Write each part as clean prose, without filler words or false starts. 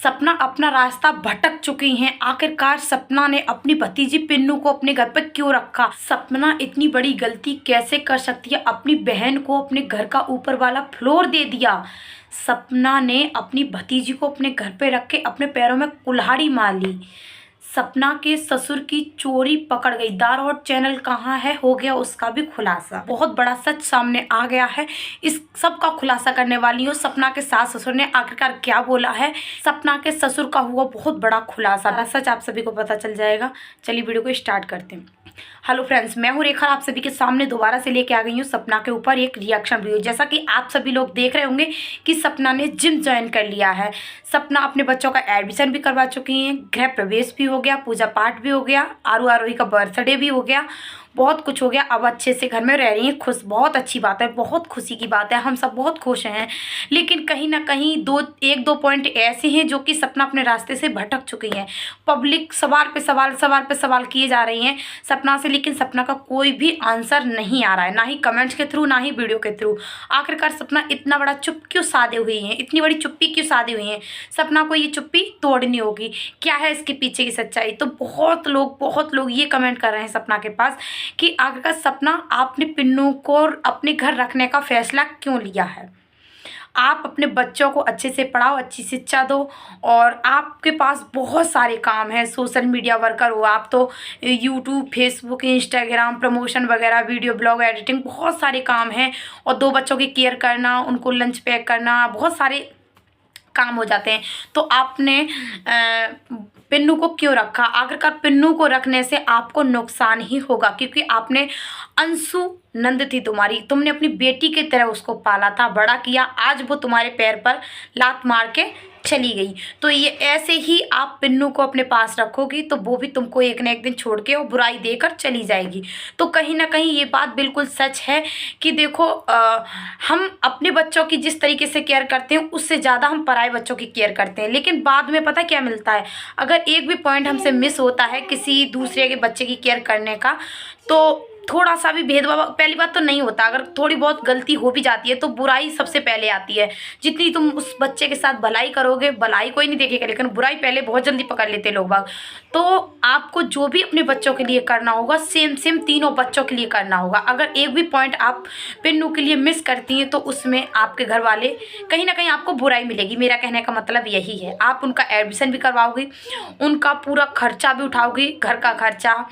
सपना अपना रास्ता भटक चुकी हैं। आखिरकार सपना ने अपनी भतीजी पिन्नू को अपने घर पर क्यों रखा? सपना इतनी बड़ी गलती कैसे कर सकती है? अपनी बहन को अपने घर का ऊपर वाला फ्लोर दे दिया। सपना ने अपनी भतीजी को अपने घर पे रख के अपने पैरों में कुल्हाड़ी मार ली। सपना के ससुर की चोरी पकड़ गई। दारोद चैनल कहाँ है, हो गया उसका भी खुलासा। बहुत बड़ा सच सामने आ गया है। इस सब का खुलासा करने वाली हूँ। सपना के सास ससुर ने आखिरकार क्या बोला है, सपना के ससुर का हुआ बहुत बड़ा खुलासा। सच आप सभी को पता चल जाएगा। चलिए वीडियो को स्टार्ट करते हैं। हेलो फ्रेंड्स, मैं हूँ रेखा, आप सभी के सामने दोबारा से लेके आ गई हूँ सपना के ऊपर एक रिएक्शन वीडियो। जैसा कि आप सभी लोग देख रहे होंगे कि सपना ने जिम ज्वाइन कर लिया है। सपना अपने बच्चों का एडमिशन भी करवा चुकी हैं, गृह प्रवेश भी हो गया, पूजा पाठ भी हो गया, आरोही का बर्थडे भी हो गया, बहुत कुछ हो गया। अब अच्छे से घर में रह रही हैं, खुश। बहुत अच्छी बात है, बहुत खुशी की बात है, हम सब बहुत खुश हैं। लेकिन कहीं ना कहीं एक दो पॉइंट ऐसे हैं जो कि सपना अपने रास्ते से भटक चुकी हैं। पब्लिक सवाल पे सवाल किए जा रही हैं सपना से, लेकिन सपना का कोई भी आंसर नहीं आ रहा है, ना ही कमेंट्स के थ्रू, ना ही वीडियो के थ्रू। आखिरकार सपना इतना बड़ा चुप क्यों साधे हुई हैं, इतनी बड़ी चुप्पी क्यों साधे हुई हैं? सपना को ये चुप्पी तोड़नी होगी। क्या है इसके पीछे की सच्चाई? तो बहुत लोग ये कमेंट कर रहे हैं सपना के पास कि आखिरकार सपना आपने पिन्नू को अपने घर रखने का फैसला क्यों लिया है? आप अपने बच्चों को अच्छे से पढ़ाओ, अच्छी शिक्षा दो, और आपके पास बहुत सारे काम हैं। सोशल मीडिया वर्कर हो आप, तो यूट्यूब, फेसबुक, इंस्टाग्राम, प्रमोशन वगैरह, वीडियो ब्लॉग एडिटिंग, बहुत सारे काम हैं। और 2 बच्चों की केयर करना, उनको लंच पैक करना, बहुत सारे काम हो जाते हैं। तो आपने पिन्नू को क्यों रखा? आखिरकार पिन्नू को रखने से आपको नुकसान ही होगा, क्योंकि आपने अंशु नंद थी तुम्हारी, तुमने अपनी बेटी की तरह उसको पाला था, बड़ा किया। आज वो तुम्हारे पैर पर लात मार के चली गई। तो ये ऐसे ही आप पिन्नू को अपने पास रखोगी तो वो भी तुमको एक न एक दिन छोड़ के और बुराई देकर चली जाएगी। तो कहीं ना कहीं ये बात बिल्कुल सच है कि देखो, हम अपने बच्चों की जिस तरीके से केयर करते हैं उससे ज़्यादा हम पराए बच्चों की केयर करते हैं। लेकिन बाद में पता क्या मिलता है, अगर एक भी पॉइंट हमसे मिस होता है किसी दूसरे के बच्चे की केयर करने का, तो थोड़ा सा भी भेदभाव, पहली बात तो नहीं होता, अगर थोड़ी बहुत गलती हो भी जाती है तो बुराई सबसे पहले आती है। जितनी तुम उस बच्चे के साथ भलाई करोगे, भलाई कोई नहीं देखेगा, लेकिन बुराई पहले बहुत जल्दी पकड़ लेते लोग बाग। तो आपको जो भी अपने बच्चों के लिए करना होगा, सेम तीनों बच्चों के लिए करना होगा। अगर एक भी पॉइंट आप पिन्नू के लिए मिस करती हैं तो उसमें आपके घर वाले कहीं ना कहीं आपको बुराई मिलेगी। मेरा कहने का मतलब यही है। आप उनका एडमिशन भी करवाओगे, उनका पूरा खर्चा भी उठाओगे, घर का खर्चा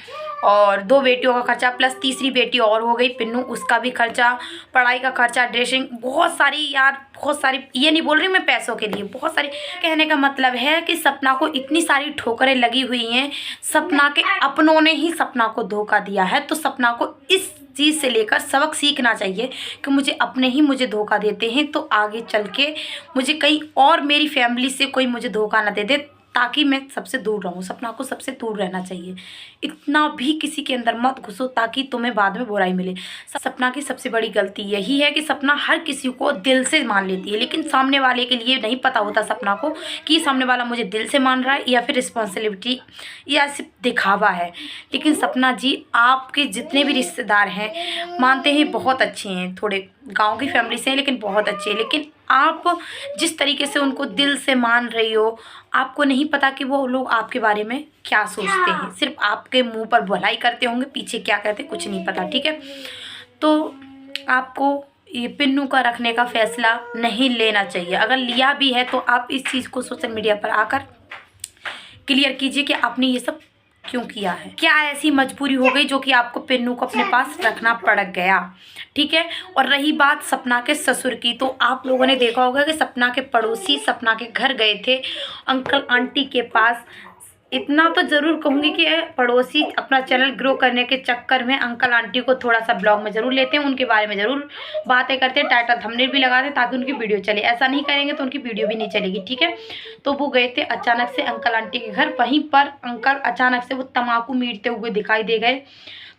और 2 बेटियों का खर्चा, प्लस तीसरी बेटी और हो गई पिन्नू, उसका भी खर्चा, पढ़ाई का खर्चा, ड्रेसिंग, बहुत सारी यार, बहुत सारी। ये नहीं बोल रही मैं पैसों के लिए, बहुत सारी। कहने का मतलब है कि सपना को इतनी सारी ठोकरें लगी हुई हैं, सपना के अपनों ने ही सपना को धोखा दिया है। तो सपना को इस चीज़ से लेकर सबक सीखना चाहिए कि मुझे अपने ही मुझे धोखा देते हैं, तो आगे चल के मुझे कहीं और मेरी फैमिली से कोई मुझे धोखा ना दे दे, ताकि मैं सबसे दूर रहूँ। सपना को सबसे दूर रहना चाहिए, इतना भी किसी के अंदर मत घुसो ताकि तुम्हें बाद में बुराई मिले। सपना की सबसे बड़ी गलती यही है कि सपना हर किसी को दिल से मान लेती है, लेकिन सामने वाले के लिए नहीं पता होता सपना को कि सामने वाला मुझे दिल से मान रहा है या फिर रिस्पॉन्सिबिलिटी या सिर्फ दिखावा है। लेकिन सपना जी, आपके जितने भी रिश्तेदार हैं मानते हैं बहुत अच्छे हैं, थोड़े गाँव की फैमिली से हैं लेकिन बहुत अच्छे हैं, लेकिन आप जिस तरीके से उनको दिल से मान रही हो, आपको नहीं पता कि वो लोग आपके बारे में क्या सोचते हैं। सिर्फ आपके मुंह पर भलाई करते होंगे, पीछे क्या कहते कुछ नहीं पता, ठीक है? तो आपको ये पिन्नू का रखने का फैसला नहीं लेना चाहिए। अगर लिया भी है तो आप इस चीज़ को सोशल मीडिया पर आकर क्लियर कीजिए कि आपने ये सब क्यों किया है। क्या ऐसी मजबूरी हो गई जो कि आपको पिन्नू को अपने पास रखना पड़ गया, ठीक है? और रही बात सपना के ससुर की, तो आप लोगों ने देखा होगा कि सपना के पड़ोसी सपना के घर गए थे, अंकल आंटी के पास। इतना तो ज़रूर कहूँगी कि पड़ोसी अपना चैनल ग्रो करने के चक्कर में अंकल आंटी को थोड़ा सा ब्लॉग में ज़रूर लेते हैं, उनके बारे में ज़रूर बातें करते हैं, टाइटल थंबनेल भी लगाते हैं ताकि उनकी वीडियो चले। ऐसा नहीं करेंगे तो उनकी वीडियो भी नहीं चलेगी, ठीक है? तो वो गए थे अचानक से अंकल आंटी के घर, वहीं पर अंकल अचानक से वो तम्बाकू मीटते हुए दिखाई दे गए।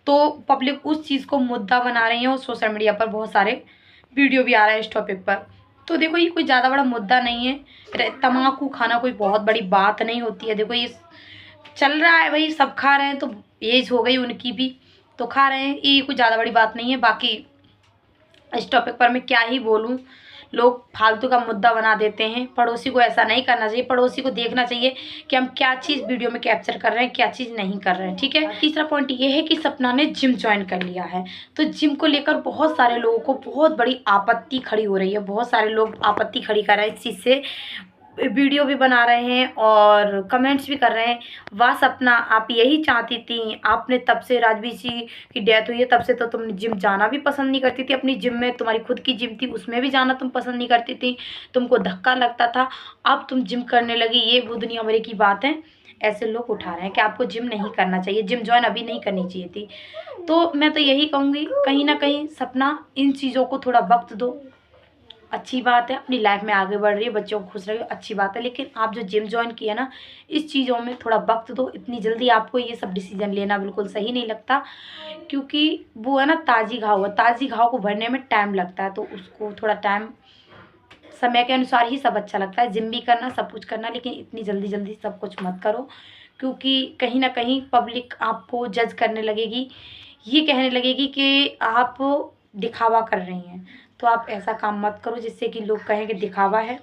तो पब्लिक उस चीज़ को मुद्दा बना रही है और सोशल मीडिया पर बहुत सारे वीडियो भी आ रहे हैं इस टॉपिक पर। तो देखो, ये कोई ज़्यादा बड़ा मुद्दा नहीं है, तम्बाकू खाना कोई बहुत बड़ी बात नहीं होती है। देखो, ये चल रहा है भाई, सब खा रहे हैं, तो एज हो गई उनकी भी तो खा रहे हैं, ये कोई ज़्यादा बड़ी बात नहीं है। बाकी इस टॉपिक पर मैं क्या ही बोलूँ, लोग फालतू का मुद्दा बना देते हैं। पड़ोसी को ऐसा नहीं करना चाहिए, पड़ोसी को देखना चाहिए कि हम क्या चीज़ वीडियो में कैप्चर कर रहे हैं, क्या चीज़ नहीं कर रहे हैं, ठीक है। तीसरा पॉइंट ये है कि सपना ने जिम ज्वाइन कर लिया है, तो जिम को लेकर बहुत सारे लोगों को बहुत बड़ी आपत्ति खड़ी हो रही है। बहुत सारे लोग आपत्ति खड़ी कर रहे हैं इस चीज़ से, वीडियो भी बना रहे हैं और कमेंट्स भी कर रहे हैं। वाह सपना, आप यही चाहती थी, आपने तब से राजवीर जी की डेथ हुई है तब से तो तुम जिम जाना भी पसंद नहीं करती थी। अपनी जिम में, तुम्हारी खुद की जिम थी, उसमें भी जाना तुम पसंद नहीं करती थी, तुमको धक्का लगता था। अब तुम जिम करने लगी, ये वो दुनिया भर की बात है। ऐसे लोग उठा रहे हैं कि आपको जिम नहीं करना चाहिए, जिम ज्वाइन अभी नहीं करनी चाहिए थी। तो मैं तो यही कहूँगी, कहीं ना कहीं सपना इन चीज़ों को थोड़ा वक्त दो। अच्छी बात है, अपनी लाइफ में आगे बढ़ रही है, बच्चों को खुश रही है, अच्छी बात है। लेकिन आप जो जिम ज्वाइन किया ना, इस चीज़ों में थोड़ा वक्त दो। इतनी जल्दी आपको ये सब डिसीजन लेना बिल्कुल सही नहीं लगता, क्योंकि वो है ना ताज़ी घाव है, ताज़ी घाव को भरने में टाइम लगता है। तो उसको थोड़ा टाइम, समय के अनुसार ही सब अच्छा लगता है। जिम भी करना, सब कुछ करना, लेकिन इतनी जल्दी जल्दी सब कुछ मत करो, क्योंकि कहीं ना कहीं पब्लिक आपको जज करने लगेगी, ये कहने लगेगी कि आप दिखावा कर रही हैं। तो आप ऐसा काम मत करो जिससे कि लोग कहें कि दिखावा है।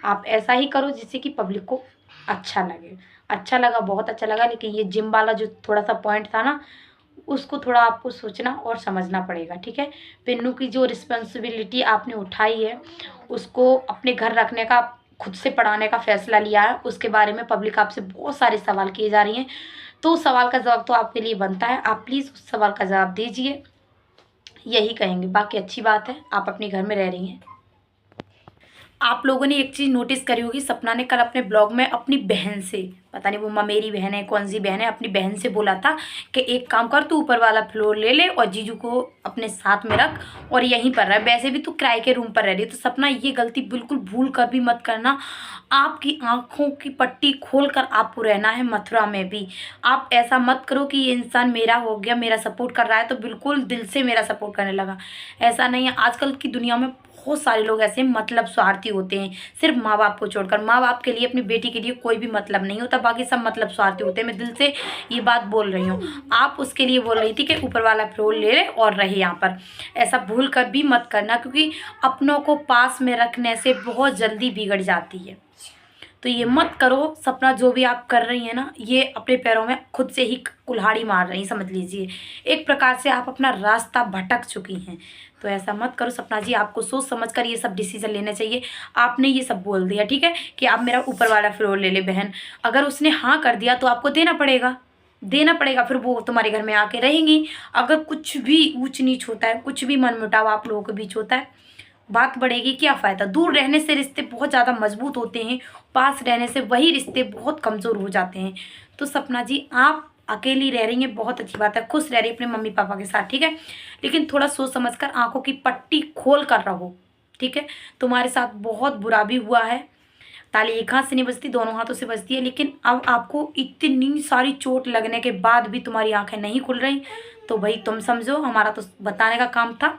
आप ऐसा ही करो जिससे कि पब्लिक को अच्छा लगे। अच्छा लगा, बहुत अच्छा लगा, लेकिन ये जिम वाला जो थोड़ा सा पॉइंट था ना, उसको थोड़ा आपको सोचना और समझना पड़ेगा, ठीक है। पिन्नू की जो रिस्पॉन्सिबिलिटी आपने उठाई है, उसको अपने घर रखने का, खुद से पढ़ाने का फैसला लिया है, उसके बारे में पब्लिक आपसे बहुत सारे सवाल किए जा रही हैं। तो उस सवाल का जवाब तो आपके लिए बनता है, आप प्लीज़ उस सवाल का जवाब दीजिए, यही कहेंगे। बाकी अच्छी बात है, आप अपने घर में रह रही हैं। आप लोगों ने एक चीज़ नोटिस करी होगी, सपना ने कल अपने ब्लॉग में अपनी बहन से, पता नहीं वो ममेरी बहन है कौन सी बहन है, अपनी बहन से बोला था कि एक काम कर, तू ऊपर वाला फ्लोर ले ले और जीजू को अपने साथ में रख और यहीं पर रह, वैसे भी तू किराए के रूम पर रह रही है। तो सपना, ये गलती बिल्कुल भूल कर भी मत करना। आपकी आंखों की पट्टी खोल कर आपको रहना है मथुरा में भी। आप ऐसा मत करो कि ये इंसान मेरा हो गया, मेरा सपोर्ट कर रहा है तो बिल्कुल दिल से मेरा सपोर्ट करने लगा। ऐसा नहीं है। आजकल की दुनिया में बहुत सारे लोग ऐसे मतलब स्वार्थी होते हैं, सिर्फ माँ बाप को छोड़कर। माँ बाप के लिए, अपनी बेटी के लिए कोई भी मतलब नहीं होता, बाकी सब मतलब स्वार्थी होते हैं। मैं दिल से ये बात बोल रही हूँ। आप उसके लिए बोल रही थी कि ऊपर वाला फ्लोर ले ले और रहे यहाँ पर, ऐसा भूल कर भी मत करना, क्योंकि अपनों को पास में रखने से बहुत जल्दी बिगड़ जाती है। तो ये मत करो सपना, जो भी आप कर रही हैं ना, ये अपने पैरों में खुद से ही कुल्हाड़ी मार रही, समझ लीजिए। एक प्रकार से आप अपना रास्ता भटक चुकी हैं। तो ऐसा मत करो सपना जी, आपको सोच समझ कर ये सब डिसीजन लेना चाहिए। आपने ये सब बोल दिया, ठीक है, कि आप मेरा ऊपर वाला फ्लोर ले ले बहन, अगर उसने हाँ कर दिया तो आपको देना पड़ेगा, देना पड़ेगा। फिर वो तुम्हारे घर में आके रहेंगी। अगर कुछ भी ऊंच नीच होता है, कुछ भी मनमुटाव आप लोगों के बीच होता है, बात बढ़ेगी, क्या फ़ायदा। दूर रहने से रिश्ते बहुत ज़्यादा मजबूत होते हैं, पास रहने से वही रिश्ते बहुत कमज़ोर हो जाते हैं। तो सपना जी, आप अकेली रह रही हैं, बहुत अच्छी बात है, खुश रह रही है अपने मम्मी पापा के साथ, ठीक है, लेकिन थोड़ा सोच समझ कर आँखों की पट्टी खोल कर रहो, ठीक है। तुम्हारे साथ बहुत बुरा भी हुआ है, ताली एक हाथ से नहीं बजती, दोनों हाथों से बजती है। लेकिन अब आपको इतनी सारी चोट लगने के बाद भी तुम्हारी आंखें नहीं खुल रही, तो भाई तुम समझो, हमारा तो बताने का काम था,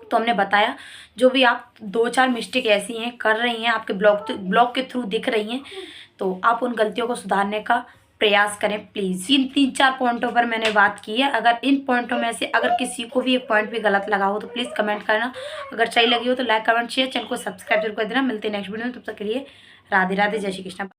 तो हमने बताया। जो भी आप 2-4 मिस्टेक ऐसी हैं कर रही हैं, आपके ब्लॉग के थ्रू दिख रही हैं, तो आप उन गलतियों को सुधारने का प्रयास करें प्लीज़। इन 3-4 पॉइंटों पर मैंने बात की है। अगर इन पॉइंटों में से अगर किसी को भी एक पॉइंट भी गलत लगा हो तो प्लीज़ कमेंट करना। अगर सही लगी हो तो लाइक कमेंट शेयर, चैनल को सब्सक्राइब जरूर कर देना। मिलते हैं नेक्स्ट वीडियो में, तब तक के लिए राधे राधे, जय श्री कृष्ण।